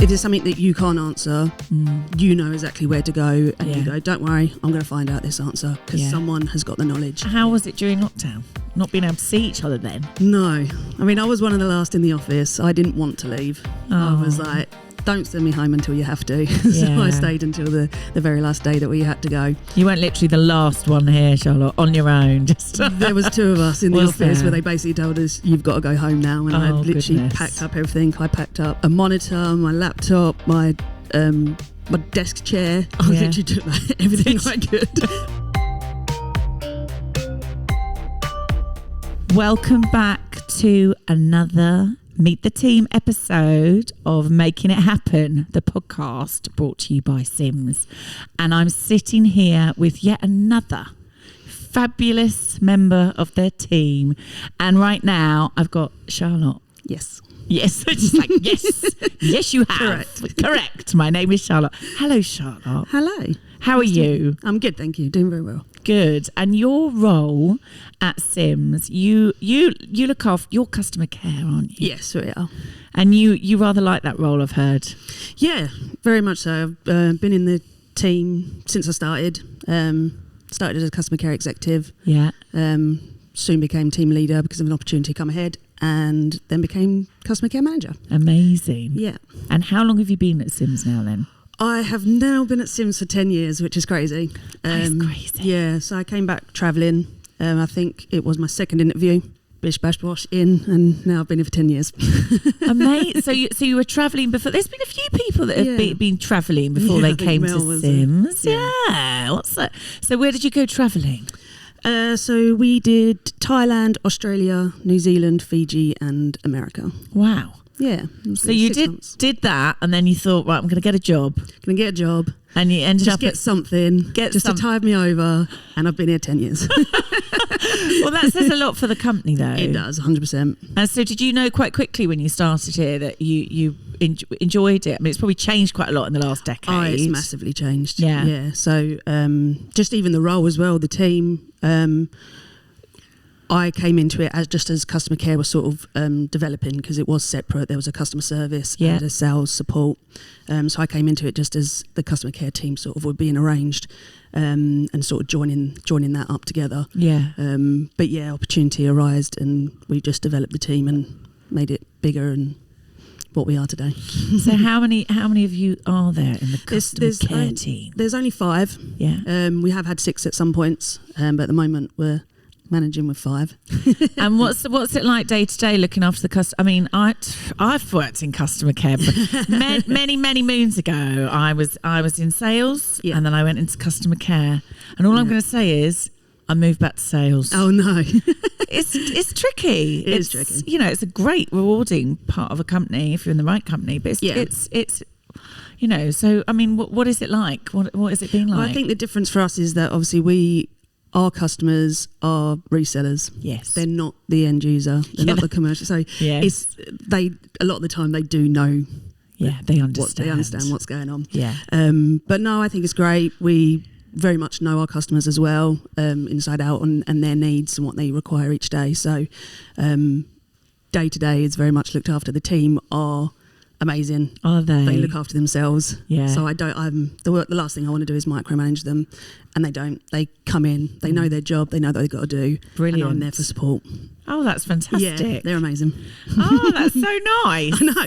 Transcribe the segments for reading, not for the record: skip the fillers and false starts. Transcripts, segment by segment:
If there's something that you can't answer, you know exactly where to go, and you go, don't worry, I'm going to find out this answer because someone has got the knowledge. How was it during lockdown? Not being able to see each other then? No. I mean, I was one of the last in the office. I didn't want to leave. I was like, don't send me home until you have to. So I stayed until the very last day that we had to go. You weren't literally the last one here, Charlotte, on your own. There was two of us in the office where they basically told us, you've got to go home now. And I literally packed up everything. I packed up a monitor, my laptop, my desk chair. I literally took everything I could. Welcome back to another Meet the Team episode of Making It Happen, the podcast brought to you by Sims. And I'm sitting here with yet another fabulous member of their team. And right now I've got Charlotte. Yes. Yes, just like, yes, yes you have. Correct. My name is Charlotte. Hello, Charlotte. Hello. How are you? I'm good, thank you. Doing very well. Good. And your role at Sims, you look after your customer care, aren't you? Yes, we are. And you rather like that role, I've heard. Yeah, very much so. I've been in the team since I started. Started as a customer care executive. Yeah. Soon became team leader because of an opportunity come ahead, and then became customer care manager. Amazing. Yeah. And how long have you been at Sims now then? I have now been at Sims for 10 years, which is crazy. That's crazy. Yeah, so I came back travelling. I think it was my second interview. BISH, BOSH in, and now I've been here for 10 years. Amazing. So you were travelling before. There's been a few people that have been travelling before they came to Sims. What's that? So where did you go travelling? So we did Thailand, Australia, New Zealand, Fiji, and America. Wow. Yeah. So you did that, and then you thought, right, I'm going to get a job. Going to get a job. And you ended up get something to tide me over, and I've been here 10 years. Well, that says a lot for the company, though. It does, 100%. And so, did you know quite quickly when you started here that you enjoyed it? I mean, it's probably changed quite a lot in the last decade. Oh, it's massively changed. Yeah. Yeah. So, just even the role as well, the team. I came into it as customer care was sort of developing, because it was separate. There was a customer service and a sales support. So I came into it just as the customer care team sort of were being arranged, and sort of joining that up together. Yeah. But yeah, opportunity arose, and we just developed the team and made it bigger and what we are today. So how many of you are there in the customer care team? There's only 5. Yeah. We have had 6 at some points, but at the moment we're managing with 5. And what's it like day to day looking after the customer? I mean, I've worked in customer care, but many moons ago. I was in sales, and then I went into customer care. And all I'm going to say is, I moved back to sales. Oh no, it's tricky. It's tricky. You know, it's a great rewarding part of a company if you're in the right company. But it's you know. So I mean, what is it like? What has it been like? Well, I think the difference for us is that obviously our customers are resellers. Yes. They're not the end user. They're not the commercial. So a lot of the time they do know. Yeah, they understand. They understand what's going on. Yeah. But no, I think it's great. We very much know our customers as well, inside out, and their needs and what they require each day. So day to day is very much looked after. The team are amazing. Are they? They look after themselves. Yeah. So the last thing I want to do is micromanage them, and they don't. They come in, they know their job, they know what they've got to do. Brilliant. And I'm there for support. Oh, that's fantastic. Yeah, they're amazing. Oh, that's so nice. I know.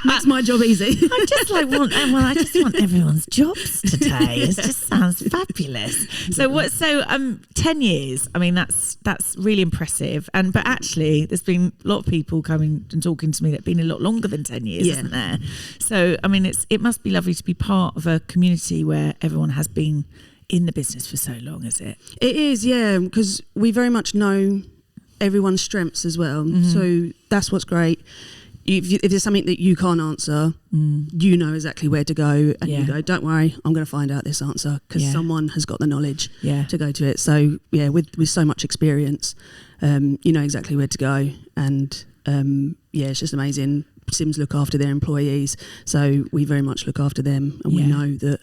Makes my job easy. I just want everyone's jobs today. It just sounds fabulous. So 10 years. I mean, that's really impressive. But actually there's been a lot of people coming and talking to me that have been a lot longer than 10 years, isn't there? So I mean, it must be lovely to be part of a community where everyone has been in the business for so long, is it? It is, yeah, because we very much know everyone's strengths as well. Mm-hmm. So that's what's great. If there's something that you can't answer, you know exactly where to go, and you go, don't worry, I'm going to find out this answer because someone has got the knowledge to go to it. So yeah, with so much experience, you know exactly where to go, and it's just amazing. Sims look after their employees, so we very much look after them, and we know that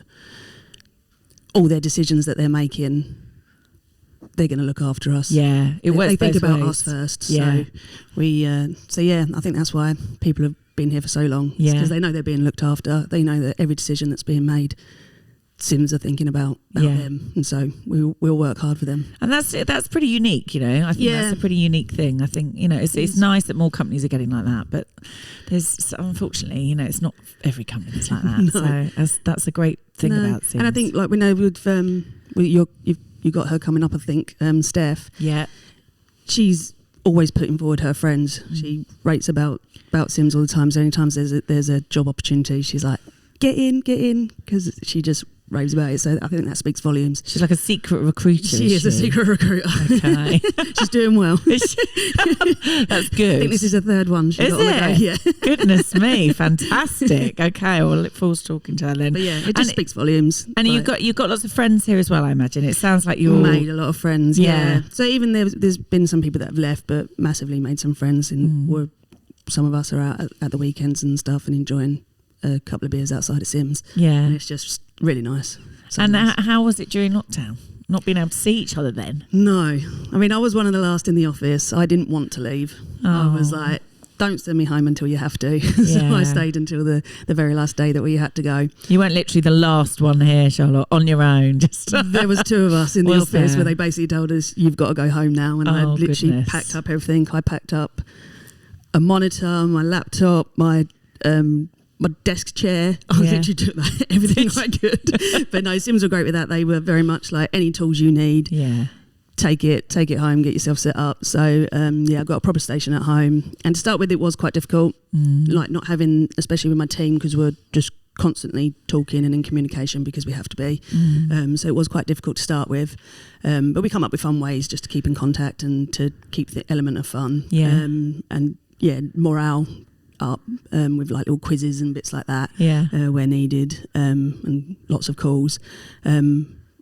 all their decisions that they're making, they're going to look after us. Yeah, it works. They think about us first. Yeah. So I think that's why people have been here for so long. Yeah. Because they know they're being looked after. They know that every decision that's being made, Sims are thinking about them, and so we'll work hard for them. And that's pretty unique, you know. I think that's a pretty unique thing. I think, you know, it's nice that more companies are getting like that, but there's unfortunately, you know, it's not every company that's like that. No. So that's a great thing about Sims. And I think, like, we know with you got her coming up, I think, Steph. Yeah, she's always putting forward her friends. She rates about Sims all the time. So anytime there's a job opportunity, she's like, get in, because she just raves about it. So I think that speaks volumes. She's like a secret recruiter. She is a secret recruiter. Okay. She's doing well. That's good. I think this is her third one. Is it? Yeah. Goodness me, fantastic. Okay, well, look forward to talking to her then. But yeah, it just speaks volumes. And you've got lots of friends here as well, I imagine. It sounds like you've made a lot of friends. Yeah. So even there's been some people that have left, but massively made some friends, and some of us are out at the weekends and stuff and enjoying a couple of beers outside of Sims. Yeah. And it's just really nice. So and nice. How was it during lockdown? Not being able to see each other then? No. I mean, I was one of the last in the office. I didn't want to leave. I was like, don't send me home until you have to. So I stayed until the very last day that we had to go. You weren't literally the last one here, Charlotte, on your own. There was two of us in the office where they basically told us, you've got to go home now. And I literally packed up everything. I packed up a monitor, my laptop, my desk chair. I literally took everything I could. But no, Sims were great with that. They were very much like, any tools you need, take it home, get yourself set up. So I've got a proper station at home. And to start with, it was quite difficult, like not having, especially with my team, because we're just constantly talking and in communication because we have to be. So it was quite difficult to start with. But we come up with fun ways just to keep in contact and to keep the element of fun. Morale up with like little quizzes and bits like that where needed, and lots of calls.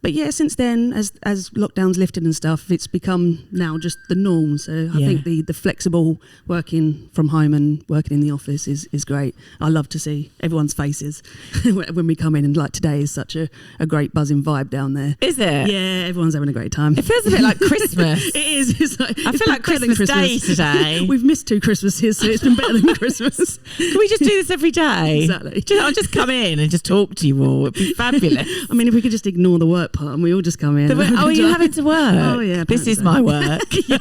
But yeah, since then, as lockdowns lifted and stuff, it's become now just the norm. So I think the flexible working from home and working in the office is great. I love to see everyone's faces when we come in, and like today is such a great buzzing vibe down there. Is it? Yeah, everyone's having a great time. It feels a bit like Christmas. It is. It's like, I feel like Christmas Day today. We've missed 2 Christmases, so it's been better than Christmas. Can we just do this every day? Exactly. I'll just come in and just talk to you all. It'd be fabulous. I mean, if we could just ignore the work part and we all just come in. Oh, are you having to work? Oh, yeah. This is my work. You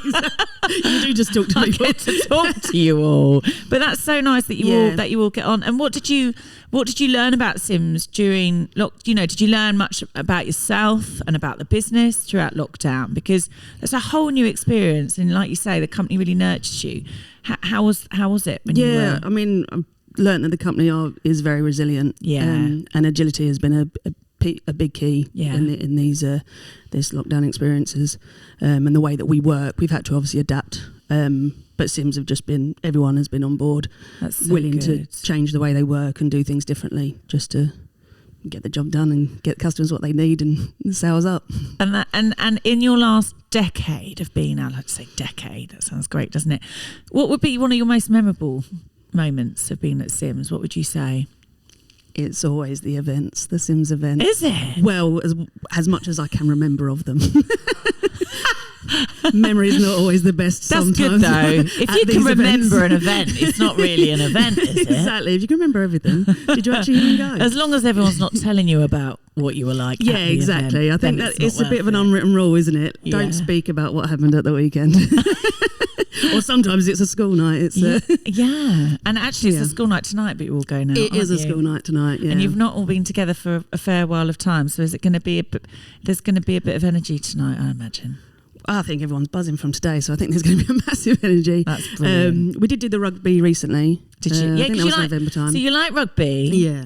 do just talk to people. I get to talk to you all. But that's so nice that you all get on. And what did you learn about Sims during did you learn much about yourself and about the business throughout lockdown? Because it's a whole new experience, and like you say, the company really nurtured you. How was it when you were? I mean, I've learned that the company is very resilient. And agility has been a big key in these this lockdown experiences, and the way that we work. We've had to obviously adapt, but Sims have just been, everyone has been on board. That's so willing to change the way they work and do things differently just to get the job done and get customers what they need and the sales up. And in your last decade of being, I'd like to say decade, that sounds great, doesn't it? What would be one of your most memorable moments of being at Sims? What would you say? It's always the events, the Sims events. Is it? Well, as much as I can remember of them. Memory is not always the best. That's sometimes. Good though. If you can remember an event, it's not really an event, is it? Exactly. If you can remember everything, did you actually even go? As long as everyone's not telling you about what you were like. Yeah, exactly. Event, I think that it's a bit of an unwritten rule, isn't it? Yeah. Don't speak about what happened at the weekend. Or sometimes it's a school night. It's and actually it's a school night tonight, but you're all going out. It is a school night tonight, and you've not all been together for a fair while of time. So is it going to be there's going to be a bit of energy tonight, I imagine. I think everyone's buzzing from today, so I think there's going to be a massive energy. That's brilliant. We did do the rugby recently. Did you? I think that was November time. So you like rugby? Yeah.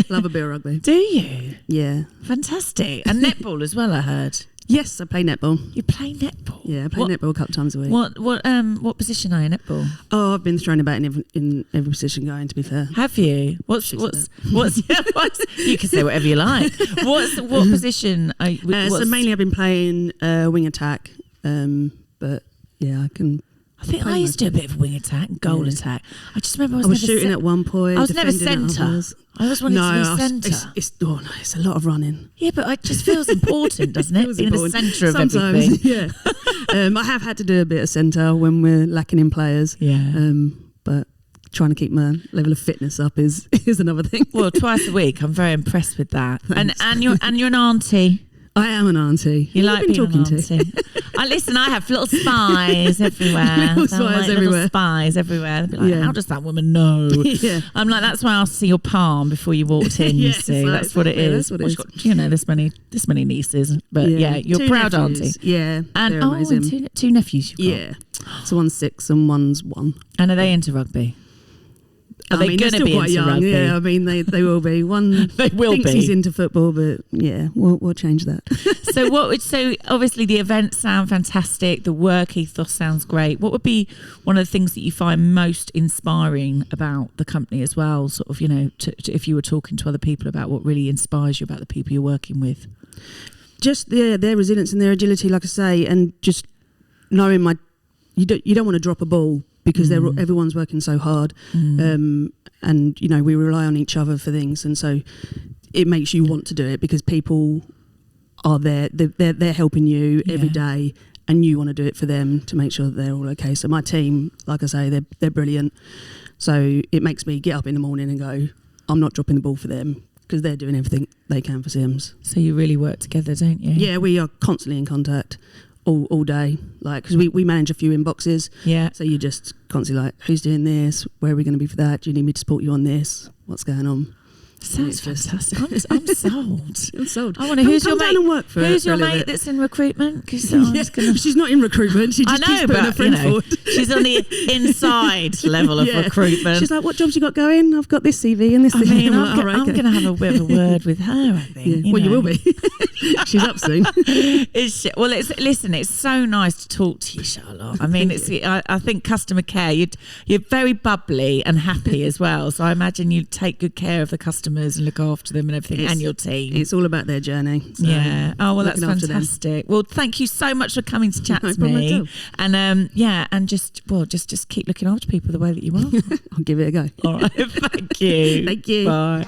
Love a bit of rugby. Do you? Yeah. Fantastic. And netball as well, I heard. Yes, I play netball. You play netball? Yeah, I play netball a couple times a week. What position are you in netball? Oh, I've been thrown about in every position going, to be fair. Have you? What's you can say whatever you like. What position are you? So mainly I've been playing wing attack, but yeah, I think I used to do a bit of wing attack and goal attack. I just remember I was shooting at one point. I was never centre. I always wanted to be centre. It's a lot of running. Yeah, but it just feels important, doesn't it? Being the centre of everything. Yeah. I have had to do a bit of centre when we're lacking in players. Yeah. But trying to keep my level of fitness up is another thing. Well, twice a week. I'm very impressed with that. And you're an auntie. I am an auntie. You like being talking an auntie? Listen, I have little spies everywhere. Little spies everywhere. They'll be like, how does that woman know? Yeah. I'm like, that's why I asked to see your palm before you walked in. You see, that's what it is. That's what it is. Got, you know, this many nieces, but you're two proud nephews. auntie. Yeah, and they're amazing. And two nephews. You've got. So one's 6 and one's 1. And are they into rugby? Are they going to be quite into young? rugby? Yeah, I mean they will be. One they will thinks be. He's into football, but yeah, we'll change that. So obviously the events sound fantastic. The work ethos sounds great. What would be one of the things that you find most inspiring about the company as well? Sort of, you know, if you were talking to other people about what really inspires you about the people you're working with. Just their resilience and their agility, like I say, and just knowing you don't want to drop a ball. Because everyone's working so hard, and you know we rely on each other for things, and so it makes you want to do it because people are there. They're helping you every day, and you want to do it for them to make sure that they're all okay. So my team, like I say, they're brilliant. So it makes me get up in the morning and go, I'm not dropping the ball for them because they're doing everything they can for Sims. So you really work together, don't you? Yeah, we are constantly in contact. All day, like, because we manage a few inboxes, so you just constantly like, who's doing this, where are we going to be for that, do you need me to support you on this, what's going on? Sounds fantastic. I'm sold. I'm sold. I want to. Who's your mate? Who's your mate bit. That's in recruitment? Because she's not in recruitment. She just keeps putting her friend forward. She's on the inside level of recruitment. She's like, "What jobs you got going? I've got this CV and this." I mean, I'm like, going to have a bit of a word with her. I think. You will be. She's up soon. It's so nice to talk to you, Charlotte. I mean, I think customer care. You're very bubbly and happy as well. So I imagine you take good care of the customers and look after them and everything, and your team. It's all about their journey. So oh well, that's fantastic. Well, thank you so much for coming to chat to me. And and just keep looking after people the way that you are. I'll give it a go. All right, thank you. Thank you. Bye.